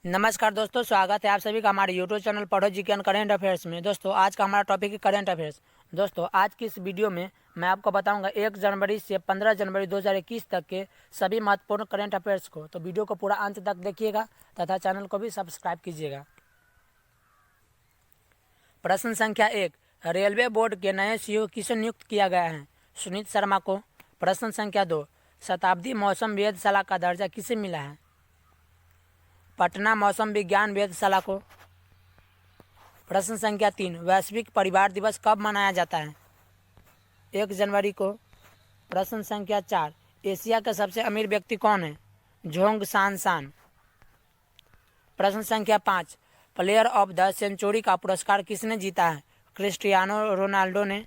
नमस्कार दोस्तों, स्वागत है आप सभी का हमारे यूट्यूब चैनल पढ़ो जीके एंड करंट अफेयर्स में। दोस्तों आज का हमारा टॉपिक है करंट अफेयर्स। दोस्तों आज की इस वीडियो में मैं आपको बताऊंगा 1 जनवरी से 15 जनवरी 2021 तक के सभी महत्वपूर्ण करंट अफेयर्स को। तो वीडियो को पूरा अंत तक देखिएगा तथा चैनल को भी सब्सक्राइब कीजिएगा। प्रश्न संख्या 1, रेलवे बोर्ड के नए सीईओ किसे नियुक्त किया गया है? सुनीत शर्मा को। प्रश्न संख्या 2, शताब्दी मौसम वेधशाला का दर्जा किसे मिला है? पटना मौसम विज्ञान वेधशाला को। प्रश्न संख्या 3, वैश्विक परिवार दिवस कब मनाया जाता है? 1 जनवरी को। प्रश्न संख्या 4, एशिया का सबसे अमीर व्यक्ति कौन है? झोंग सान सान। प्रश्न संख्या 5, प्लेयर ऑफ द सेंचुरी का पुरस्कार किसने जीता है? क्रिस्टियानो रोनाल्डो ने।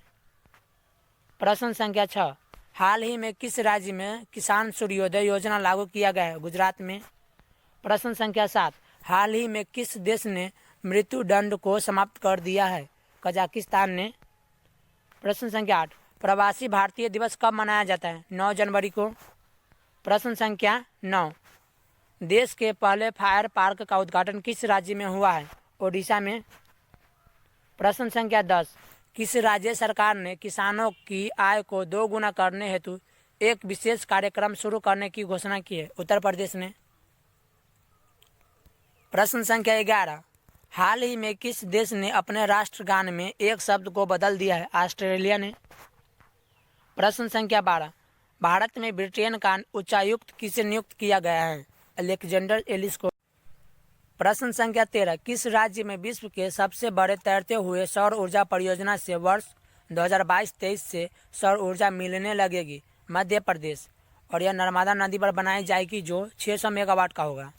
प्रश्न संख्या 6, हाल ही में किस राज्य में किसान सूर्योदय योजना लागू किया गया है? गुजरात में। प्रश्न संख्या 7, हाल ही में किस देश ने मृत्यु दंड को समाप्त कर दिया है? कजाकिस्तान ने। प्रश्न संख्या 8, प्रवासी भारतीय दिवस कब मनाया जाता है? 9 जनवरी को। प्रश्न संख्या 9, देश के पहले फायर पार्क का उद्घाटन किस राज्य में हुआ है? ओडिशा में। प्रश्न संख्या 10, किस राज्य सरकार ने किसानों की आय को 2 गुना करने हेतु एक विशेष कार्यक्रम शुरू करने की घोषणा की है? उत्तर प्रदेश ने। प्रश्न संख्या 11, हाल ही में किस देश ने अपने राष्ट्रगान में एक शब्द को बदल दिया है? ऑस्ट्रेलिया ने। प्रश्न संख्या 12, भारत में ब्रिटेन का उच्चायुक्त किसे नियुक्त किया गया है? अलेक्जेंडर एलिस को। प्रश्न संख्या 13, किस राज्य में विश्व के सबसे बड़े तैरते हुए सौर ऊर्जा परियोजना से वर्ष 2022-23 से सौर ऊर्जा मिलने लगेगी? मध्य प्रदेश। और यह नर्मदा नदी पर बनाई जाएगी जो 600 मेगावाट का होगा।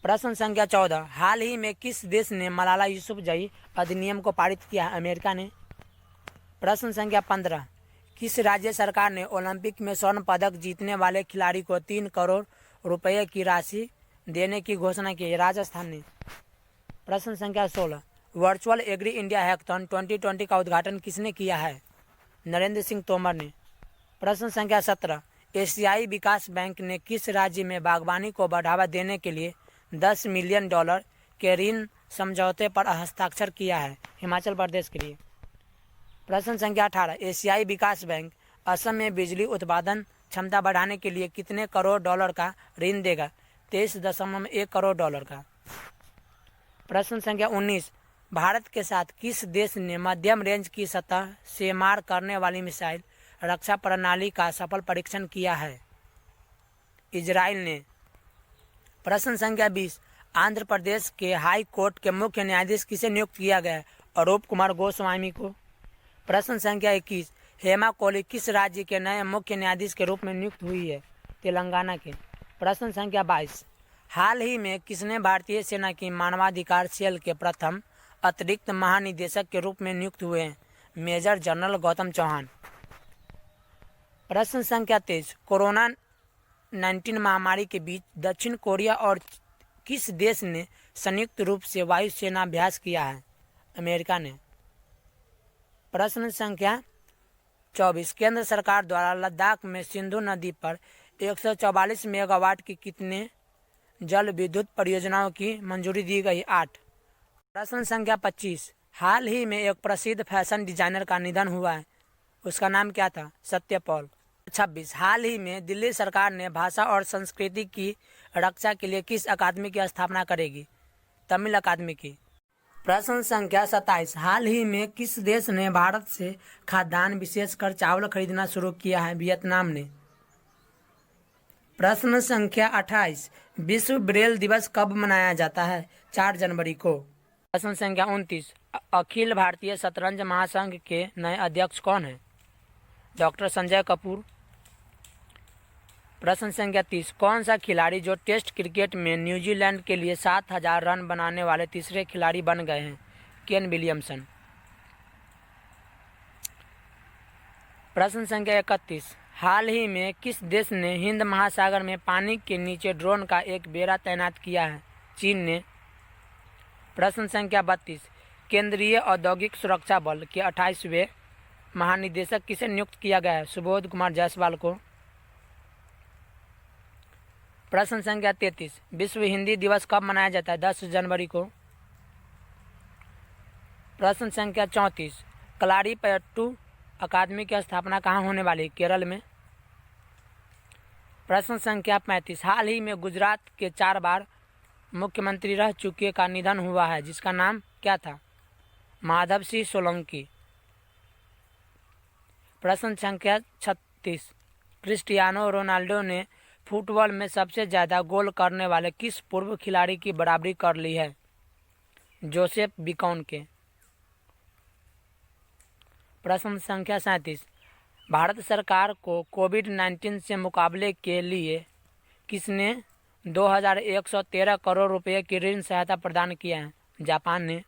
प्रश्न संख्या 14, हाल ही में किस देश ने मलाला यूसुफजई अधिनियम को पारित किया है? अमेरिका ने। प्रश्न संख्या 15, किस राज्य सरकार ने ओलंपिक में स्वर्ण पदक जीतने वाले खिलाड़ी को 3 करोड़ रुपए की राशि देने की घोषणा की? राजस्थान ने। प्रश्न संख्या 16, वर्चुअल एग्री इंडिया हैकाथॉन 2020 का उद्घाटन किसने किया है? नरेंद्र सिंह तोमर ने। प्रश्न संख्या 17, एशियाई विकास बैंक ने किस राज्य में बागवानी को बढ़ावा देने के लिए $10 मिलियन के ऋण समझौते पर हस्ताक्षर किया है? हिमाचल प्रदेश के लिए। प्रश्न संख्या 18, एशियाई विकास बैंक असम में बिजली उत्पादन क्षमता बढ़ाने के लिए कितने करोड़ डॉलर का ऋण देगा? $23.1 करोड़ का। प्रश्न संख्या 19, भारत के साथ किस देश ने मध्यम रेंज की सतह से मार करने वाली मिसाइल रक्षा प्रणाली का सफल परीक्षण किया है? इजराइल ने। प्रश्न संख्या 20, आंध्र प्रदेश के हाई कोर्ट के मुख्य न्यायाधीश किसे नियुक्त किया गया है? अरूप कुमार गोस्वामी को। प्रश्न संख्या 21, हेमा कोहली किस राज्य के नए मुख्य न्यायाधीश के रूप में नियुक्त हुई है? तेलंगाना के। प्रश्न संख्या 22, हाल ही में किसने भारतीय सेना की मानवाधिकार सेल के प्रथम अतिरिक्त महानिदेशक के रूप में नियुक्त हुए हैं? Major general Gautam Chauhan. प्रश्न संख्या 23, कोरोना 19 महामारी के बीच दक्षिण कोरिया और किस देश ने संयुक्त रूप से वायुसेना अभ्यास किया है? अमेरिका ने। प्रश्न संख्या 24, केंद्र सरकार द्वारा लद्दाख में सिंधु नदी पर 144 मेगावाट की कितने जल विद्युत परियोजनाओं की मंजूरी दी गई? 8। प्रश्न संख्या 25, हाल ही में एक प्रसिद्ध फैशन डिजाइनर का निधन हुआ है, उसका नाम क्या था? सत्यपाल। 26, हाल ही में दिल्ली सरकार ने भाषा और संस्कृति की रक्षा के लिए किस अकादमी की स्थापना करेगी? तमिल अकादमी की। प्रश्न संख्या 27, हाल ही में किस देश ने भारत से खाद्यान्न विशेषकर चावल खरीदना शुरू किया है? वियतनाम ने। प्रश्न संख्या 28, विश्व ब्रेल दिवस कब मनाया जाता है? 4 जनवरी को। प्रश्न संख्या 29, अखिल भारतीय शतरंज महासंघ के नए अध्यक्ष कौन है? डॉक्टर संजय कपूर। प्रश्न संख्या 30, कौन सा खिलाड़ी जो टेस्ट क्रिकेट में न्यूजीलैंड के लिए 7000 रन बनाने वाले तीसरे खिलाड़ी बन गए हैं? Kane Williamson. प्रश्न संख्या 31, हाल ही में किस देश ने हिंद महासागर में पानी के नीचे ड्रोन का एक बेड़ा तैनात किया है? चीन ने। प्रश्न संख्या 32, केंद्रीय औद्योगिक सुरक्षा बल के 28वें महानिदेशक किसे नियुक्त किया गया है? सुबोध कुमार जायसवाल को। प्रश्न संख्या 33, विश्व हिंदी दिवस कब मनाया जाता है? 10 जनवरी को। प्रश्न संख्या 34, कलारीपयट्टू अकादमी की स्थापना कहाँ होने वाली है? केरल में। प्रश्न संख्या 35, हाल ही में गुजरात के 4 बार मुख्यमंत्री रह चुके का निधन हुआ है, जिसका नाम क्या था? माधव सिंह सोलंकी। प्रश्न संख्या 36, क्रिस्टियानो रोनाल्डो ने फुटबॉल में सबसे ज़्यादा गोल करने वाले किस पूर्व खिलाड़ी की बराबरी कर ली है? जोसेफ बिकॉन के। प्रश्न संख्या 37, भारत सरकार को कोविड-19 से मुकाबले के लिए किसने 2113 करोड़ रुपए की ऋण सहायता प्रदान किया है? जापान ने।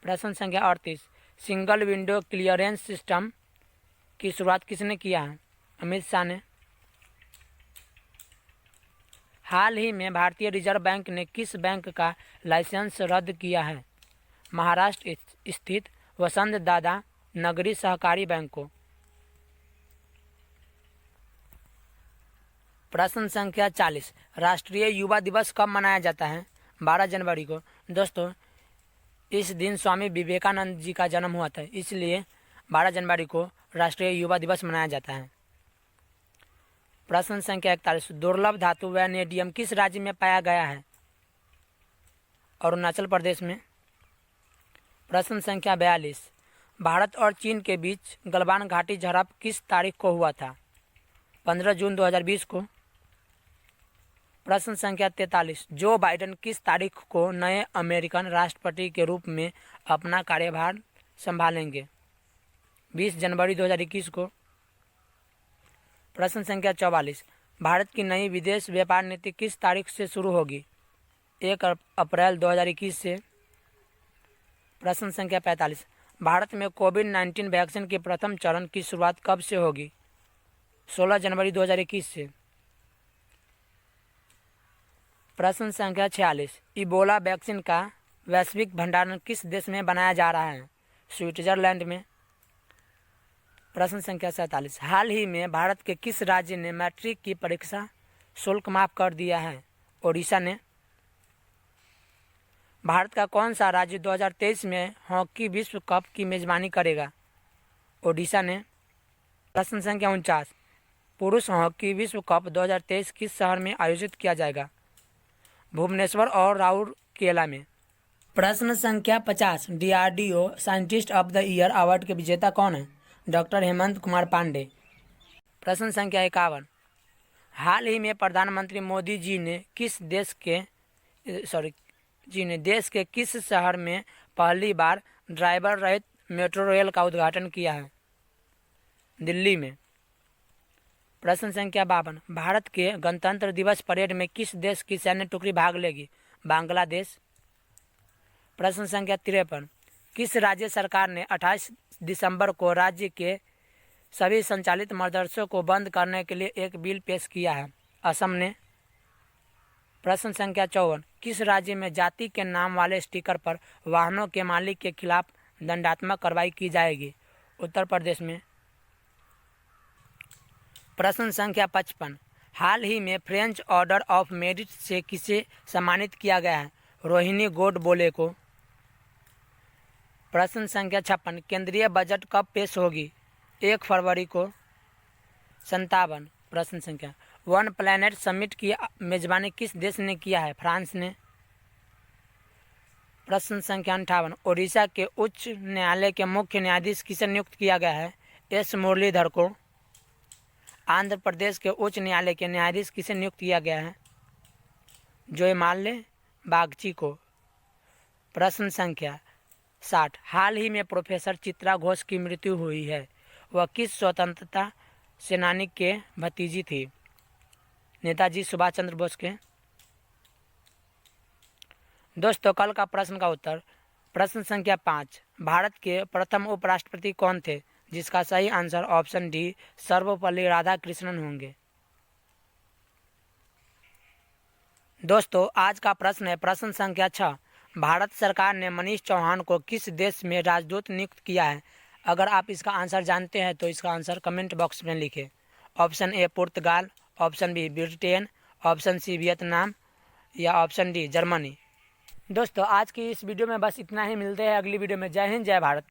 प्रश्न संख्या 38, सिंगल विंडो क्लियरेंस सिस्टम की शुरुआत किसने किया है? अमित शाह ने। हाल ही में भारतीय रिजर्व बैंक ने किस बैंक का लाइसेंस रद्द किया है? महाराष्ट्र स्थित वसंत दादा नगरी सहकारी बैंक को। प्रश्न संख्या 40, राष्ट्रीय युवा दिवस कब मनाया जाता है? 12 जनवरी को। दोस्तों, इस दिन स्वामी विवेकानंद जी का जन्म हुआ था, इसलिए 12 जनवरी को राष्ट्रीय युवा दिवस मनाया जाता है। प्रश्न संख्या 41, दुर्लभ धातु वैनेडियम किस राज्य में पाया गया है? अरुणाचल प्रदेश में। प्रश्न संख्या 42, भारत और चीन के बीच गलवान घाटी झड़प किस तारीख को हुआ था? 15 जून 2020 को। प्रश्न संख्या 43, जो बाइडेन किस तारीख को नए अमेरिकन राष्ट्रपति के रूप में अपना कार्यभार संभालेंगे? 20 जनवरी 2021 को। प्रश्न संख्या 44, भारत की नई विदेश व्यापार नीति किस तारीख से शुरू होगी? 1 अप्रैल 2021 से। प्रश्न संख्या 45, भारत में कोविड-19 वैक्सीन के प्रथम चरण की शुरुआत कब से होगी? 16 जनवरी 2021 से। प्रश्न संख्या 46, इबोला वैक्सीन का वैश्विक भंडारण किस देश में बनाया जा रहा है? स्विट्जरलैंड में। प्रश्न संख्या 47, हाल ही में भारत के किस राज्य ने मैट्रिक की परीक्षा शुल्क माफ कर दिया है? ओडिशा ने। भारत का कौन सा राज्य 2023 में हॉकी विश्व कप की मेजबानी करेगा? ओडिशा ने। प्रश्न संख्या 49, पुरुष हॉकी विश्व कप 2023 किस शहर में आयोजित किया जाएगा? भुवनेश्वर और राउरकेला में। प्रश्न संख्या 50, DRDO scientist of the year award के विजेता कौन है? डॉक्टर हेमंत कुमार पांडे। प्रश्न संख्या 51, हाल ही में प्रधानमंत्री मोदी जी ने देश के किस शहर में पहली बार ड्राइवर रहित मेट्रो रेल का उद्घाटन किया है? दिल्ली में। प्रश्न संख्या 52, भारत के गणतंत्र दिवस परेड में किस देश की सैन्य टुकड़ी भाग लेगी? बांग्लादेश। प्रश्न संख्या 53, किस राज्य सरकार ने 28 दिसंबर को राज्य के सभी संचालित मदरसों को बंद करने के लिए एक बिल पेश किया है? असम ने। प्रश्न संख्या 54, किस राज्य में जाति के नाम वाले स्टिकर पर वाहनों के मालिक के खिलाफ दंडात्मक कार्रवाई की जाएगी? उत्तर प्रदेश में। प्रश्न संख्या 55, हाल ही में फ्रेंच ऑर्डर ऑफ मेरिट से किसे सम्मानित किया गया है? रोहिणी गोडबोले को। प्रश्न संख्या 56, केंद्रीय बजट कब पेश होगी? 1 फरवरी को। 57, प्रश्न संख्या, वन प्लैनेट समिट की मेजबानी किस देश ने किया है? फ्रांस ने। प्रश्न संख्या 58, ओडिशा के उच्च न्यायालय के मुख्य न्यायाधीश किसे नियुक्त किया गया है? एस मुरलीधर को। आंध्र प्रदेश के उच्च न्यायालय के न्यायाधीश किसे नियुक्त किया गया है? जयमाल्य बागची को। प्रश्न संख्या 60, हाल ही में प्रोफेसर चित्रा घोष की मृत्यु हुई है, वह किस स्वतंत्रता सेनानी के भतीजी थी? नेताजी सुभाष चंद्र बोस के। दोस्तों, कल का प्रश्न का उत्तर, प्रश्न संख्या 5, भारत के प्रथम उपराष्ट्रपति कौन थे? जिसका सही answer option D Sarvepalli Radhakrishnan होंगे। दोस्तों, आज का प्रश्न है प्रश्न संख्या 6, भारत सरकार ने मनीष चौहान को किस देश में राजदूत नियुक्त किया है? अगर आप इसका आंसर जानते हैं तो इसका आंसर कमेंट बॉक्स में लिखें। Option A Portugal, option B Britain, option C Vietnam या ऑप्शन डी जर्मनी। दोस्तों आज की इस वीडियो में बस इतना ही। मिलते हैं अगली वीडियो में। जय हिंद, जय भारत।